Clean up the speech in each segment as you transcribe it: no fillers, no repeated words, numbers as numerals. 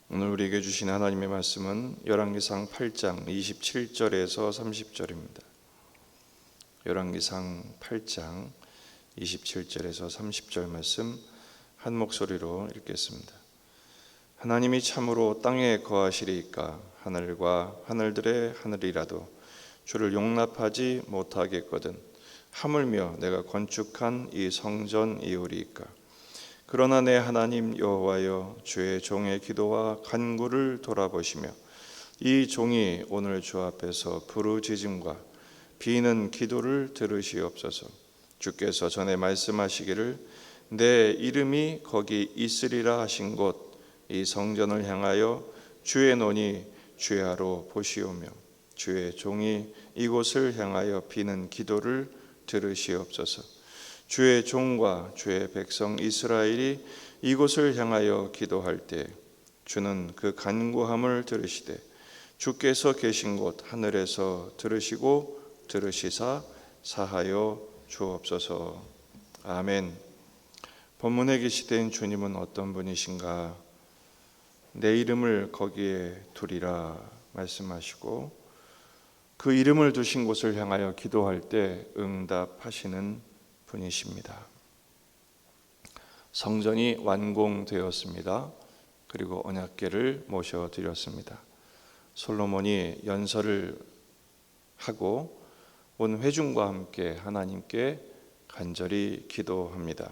오늘 우리에게 주신 하나님의 말씀은 열왕기상 8장 27절에서 30절입니다. 열왕기상 8장 27절에서 30절 말씀 한 목소리로 읽겠습니다. 하나님이 참으로 땅에 거하시리이까 하늘과 하늘들의 하늘이라도 주를 용납하지 못하겠거든 하물며 내가 건축한 이 성전이오리이까. 그러나 내 하나님 여호와여, 주의 종의 기도와 간구를 돌아보시며 이 종이 오늘 주 앞에서 부르짖음과 비는 기도를 들으시옵소서. 주께서 전에 말씀하시기를 내 이름이 거기 있으리라 하신 곳 이 성전을 향하여 주의 논이 주야로 보시오며 주의 종이 이곳을 향하여 비는 기도를 들으시옵소서. 주의 종과 주의 백성 이스라엘이 이곳을 향하여 기도할 때 주는 그 간구함을 들으시되 주께서 계신 곳 하늘에서 들으시고 들으시사 사하여 주옵소서. 아멘. 본문에 계시된 주님은 어떤 분이신가? 내 이름을 거기에 두리라 말씀하시고 그 이름을 두신 곳을 향하여 기도할 때 응답하시는 분이십니다. 성전이 완공되었습니다. 그리고 언약궤를 모셔드렸습니다. 솔로몬이 연설을 하고 온 회중과 함께 하나님께 간절히 기도합니다.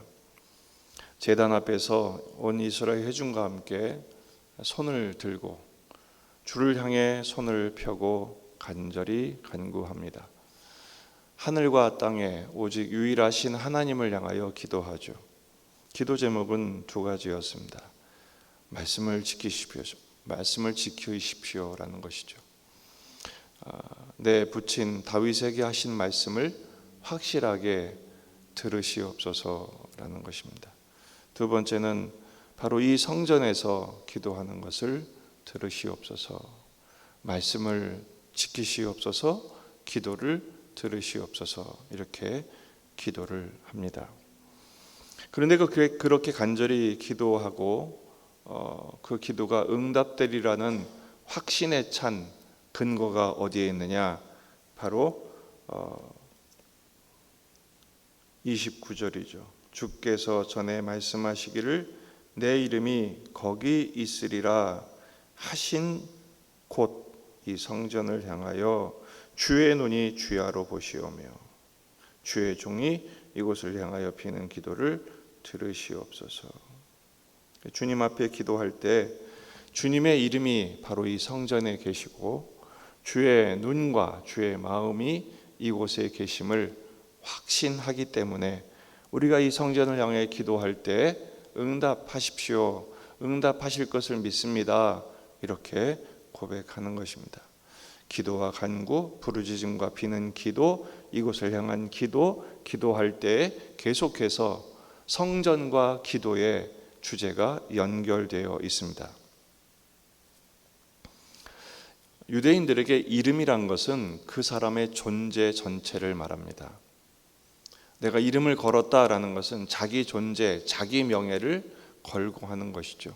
제단 앞에서 온 이스라엘 회중과 함께 손을 들고 주를 향해 손을 펴고 간절히 간구합니다. 하늘과 땅에 오직 유일하신 하나님을 향하여 기도하죠. 기도 제목은 두 가지였습니다. 말씀을 지키십시오라는 것이죠. 내 부친 다윗에게 하신 말씀을 확실하게 들으시옵소서라는 것입니다. 두 번째는 바로 이 성전에서 기도하는 것을 들으시옵소서. 말씀을 지키시옵소서. 기도를 들으시옵소서. 이렇게 기도를 합니다. 그런데 그렇게 간절히 기도하고 그 기도가 응답되리라는 확신에 찬 근거가 어디에 있느냐? 바로 29절이죠. 주께서 전에 말씀하시기를 내 이름이 거기 있으리라 하신 곳 이 성전을 향하여 주의 눈이 주야로 보시오며 주의 종이 이곳을 향하여 비는 기도를 들으시옵소서. 주님 앞에 기도할 때 주님의 이름이 바로 이 성전에 계시고 주의 눈과 주의 마음이 이곳에 계심을 확신하기 때문에 우리가 이 성전을 향해 기도할 때 응답하십시오, 응답하실 것을 믿습니다, 이렇게 고백하는 것입니다. 기도와 간구, 부르짖음과 비는 기도, 이곳을 향한 기도, 기도할 때 계속해서 성전과 기도의 주제가 연결되어 있습니다. 유대인들에게 이름이란 것은 그 사람의 존재 전체를 말합니다. 내가 이름을 걸었다라는 것은 자기 존재, 자기 명예를 걸고 하는 것이죠.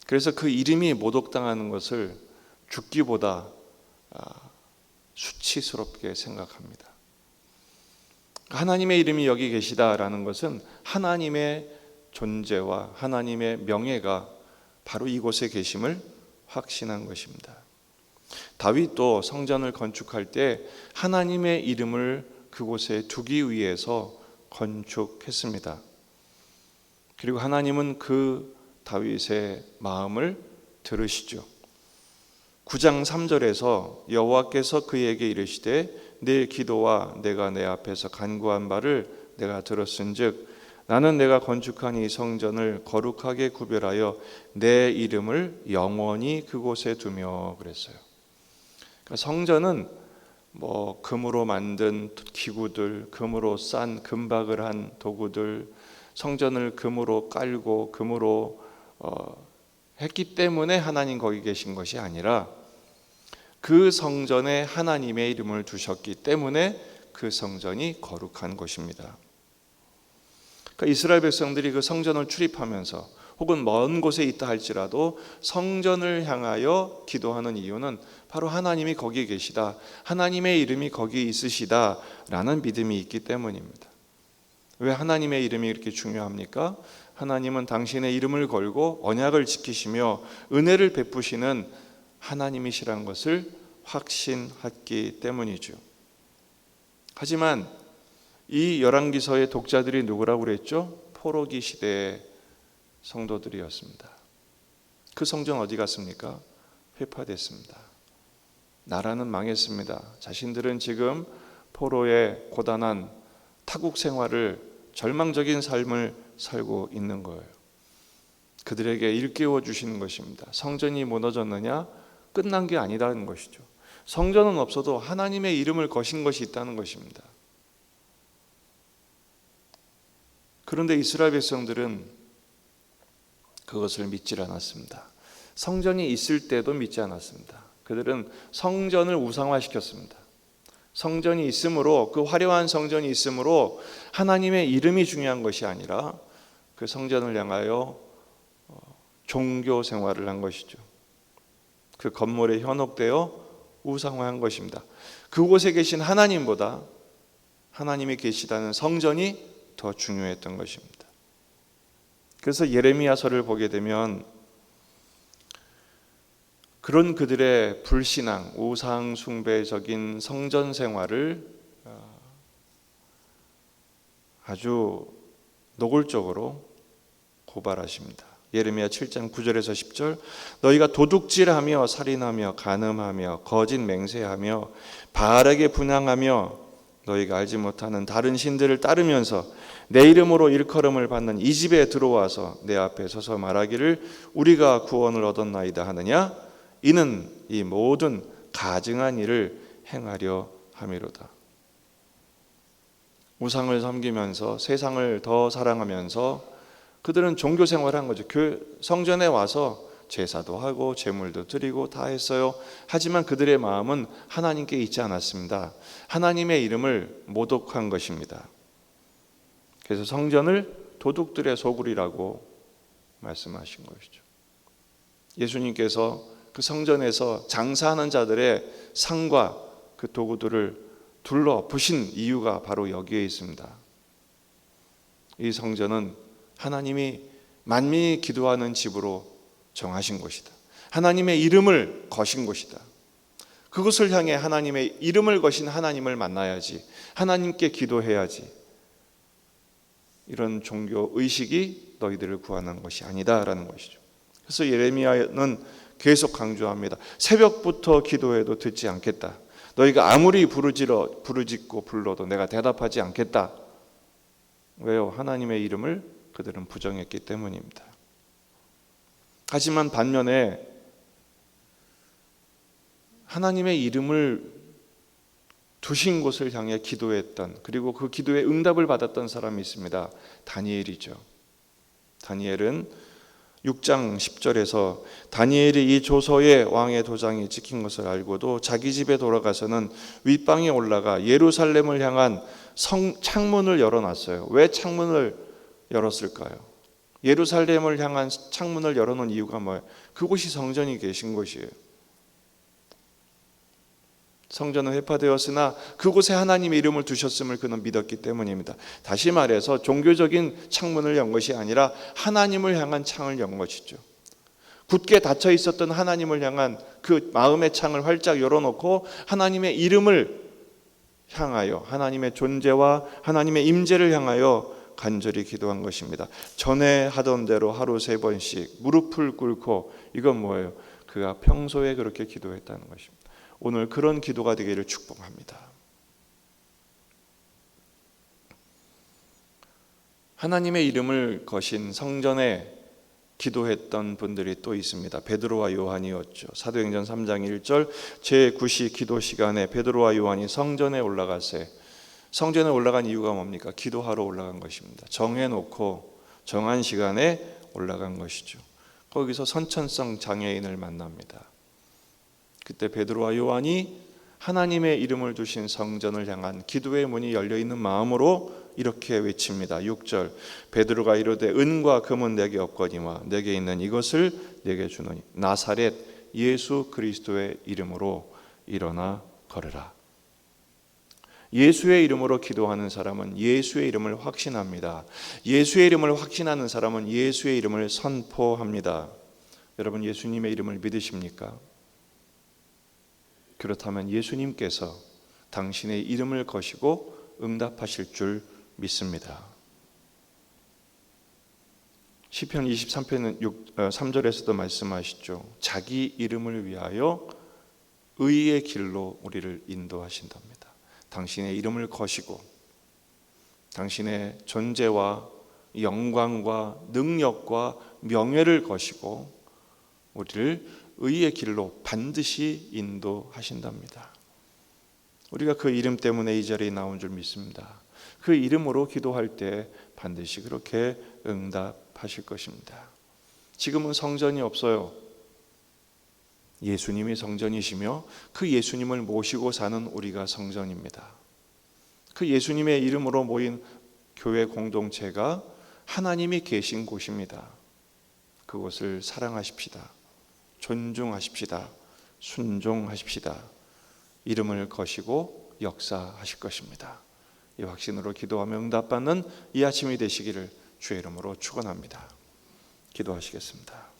그래서 그 이름이 모독당하는 것을 죽기보다 수치스럽게 생각합니다. 하나님의 이름이 여기 계시다라는 것은 하나님의 존재와 하나님의 명예가 바로 이곳에 계심을 확신한 것입니다. 다윗도 성전을 건축할 때 하나님의 이름을 그곳에 두기 위해서 건축했습니다. 그리고 하나님은 그 다윗의 마음을 들으시죠. 9장 3절에서 여호와께서 그에게 이르시되 내 기도와 내가 내 앞에서 간구한 바를 내가 들었은즉 나는 내가 건축한 이 성전을 거룩하게 구별하여 내 이름을 영원히 그곳에 두며 그랬어요. 그러니까 성전은 금으로 만든 기구들, 금으로 싼 금박을 한 도구들, 성전을 금으로 깔고 금으로 했기 때문에 하나님 거기 계신 것이 아니라 그 성전에 하나님의 이름을 두셨기 때문에 그 성전이 거룩한 곳입니다. 그러니까 이스라엘 백성들이 그 성전을 출입하면서 혹은 먼 곳에 있다 할지라도 성전을 향하여 기도하는 이유는 바로 하나님이 거기에 계시다, 하나님의 이름이 거기에 있으시다라는 믿음이 있기 때문입니다. 왜 하나님의 이름이 이렇게 중요합니까? 하나님은 당신의 이름을 걸고 언약을 지키시며 은혜를 베푸시는 하나님이시라는 것을 확신했기 때문이죠. 하지만 이 열왕기서의 독자들이 누구라고 그랬죠? 포로기 시대의 성도들이었습니다. 그 성전 어디 갔습니까? 회파됐습니다. 나라는 망했습니다. 자신들은 지금 포로의 고단한 타국 생활을, 절망적인 삶을 살고 있는 거예요. 그들에게 일깨워 주시는 것입니다. 성전이 무너졌느냐? 끝난 게 아니라는 것이죠. 성전은 없어도 하나님의 이름을 거신 것이 있다는 것입니다. 그런데 이스라엘 백성들은 그것을 믿지 않았습니다. 성전이 있을 때도 믿지 않았습니다. 그들은 성전을 우상화시켰습니다. 성전이 있으므로, 그 화려한 성전이 있으므로 하나님의 이름이 중요한 것이 아니라 그 성전을 향하여 종교 생활을 한 것이죠. 그 건물에 현혹되어 우상화한 것입니다. 그곳에 계신 하나님보다 하나님이 계시다는 성전이 더 중요했던 것입니다. 그래서 예레미야서를 보게 되면 그런 그들의 불신앙, 우상 숭배적인 성전 생활을 아주 노골적으로 고발하십니다. 예레미야 7장 9절에서 10절, 너희가 도둑질하며 살인하며 간음하며 거짓 맹세하며 바알에게 분향하며 너희가 알지 못하는 다른 신들을 따르면서 내 이름으로 일컬음을 받는 이 집에 들어와서 내 앞에 서서 말하기를 우리가 구원을 얻었나이다 하느냐? 이는 이 모든 가증한 일을 행하려 함이로다. 우상을 섬기면서 세상을 더 사랑하면서 그들은 종교 생활을 한 거죠. 성전에 와서 제사도 하고 제물도 드리고 다 했어요. 하지만 그들의 마음은 하나님께 있지 않았습니다. 하나님의 이름을 모독한 것입니다. 그래서 성전을 도둑들의 소굴이라고 말씀하신 것이죠. 예수님께서 그 성전에서 장사하는 자들의 상과 그 도구들을 둘러 부신 이유가 바로 여기에 있습니다. 이 성전은 하나님이 만민이 기도하는 집으로 정하신 것이다. 하나님의 이름을 거신 것이다. 그것을 향해 하나님의 이름을 거신 하나님을 만나야지, 하나님께 기도해야지, 이런 종교 의식이 너희들을 구하는 것이 아니다라는 것이죠. 그래서 예레미야는 계속 강조합니다. 새벽부터 기도해도 듣지 않겠다. 너희가 아무리 부르짖고 불러도 내가 대답하지 않겠다. 왜요? 하나님의 이름을 그들은 부정했기 때문입니다. 하지만 반면에 하나님의 이름을 두신 곳을 향해 기도했던, 그리고 그 기도에 응답을 받았던 사람이 있습니다. 다니엘이죠. 다니엘은 6장 10절에서 다니엘이 이 조서에 왕의 도장이 찍힌 것을 알고도 자기 집에 돌아가서는 윗방에 올라가 예루살렘을 향한 창문을 열어놨어요. 왜 창문을 열었을까요? 예루살렘을 향한 창문을 열어놓은 이유가 뭐예요? 그곳이 성전이 계신 곳이에요. 성전은 회파되었으나 그곳에 하나님의 이름을 두셨음을 그는 믿었기 때문입니다. 다시 말해서 종교적인 창문을 연 것이 아니라 하나님을 향한 창을 연 것이죠. 굳게 닫혀 있었던 하나님을 향한 그 마음의 창을 활짝 열어놓고 하나님의 이름을 향하여, 하나님의 존재와 하나님의 임재를 향하여 간절히 기도한 것입니다. 전에 하던 대로 하루 3번씩 무릎을 꿇고, 이건 뭐예요? 그가 평소에 그렇게 기도했다는 것입니다. 오늘 그런 기도가 되기를 축복합니다. 하나님의 이름을 거신 성전에 기도했던 분들이 또 있습니다. 베드로와 요한이었죠. 사도행전 3장 1절, 제9시 기도 시간에 베드로와 요한이 성전에 올라가세. 성전에 올라간 이유가 뭡니까? 기도하러 올라간 것입니다. 정해놓고 정한 시간에 올라간 것이죠. 거기서 선천성 장애인을 만납니다. 그때 베드로와 요한이 하나님의 이름을 두신 성전을 향한 기도의 문이 열려있는 마음으로 이렇게 외칩니다. 6절 베드로가 이르되 은과 금은 내게 없거니와 내게 있는 이것을 내게 주노니 나사렛 예수 그리스도의 이름으로 일어나 걸으라. 예수의 이름으로 기도하는 사람은 예수의 이름을 확신합니다. 예수의 이름을 확신하는 사람은 예수의 이름을 선포합니다. 여러분 예수님의 이름을 믿으십니까? 그렇다면 예수님께서 당신의 이름을 거시고 응답하실 줄 믿습니다. 시편 23편 3절에서도 말씀하시죠. 자기 이름을 위하여 의의 길로 우리를 인도하신답니다. 당신의 이름을 거시고 당신의 존재와 영광과 능력과 명예를 거시고 우리를 의의 길로 반드시 인도하신답니다. 우리가 그 이름 때문에 이 자리에 나온 줄 믿습니다. 그 이름으로 기도할 때 반드시 그렇게 응답하실 것입니다. 지금은 성전이 없어요. 예수님이 성전이시며 그 예수님을 모시고 사는 우리가 성전입니다. 그 예수님의 이름으로 모인 교회 공동체가 하나님이 계신 곳입니다. 그곳을 사랑하십시다. 존중하십시다. 순종하십시다. 이름을 거시고 역사하실 것입니다. 이 확신으로 기도하며 응답받는 이 아침이 되시기를 주의 이름으로 축원합니다. 기도하시겠습니다.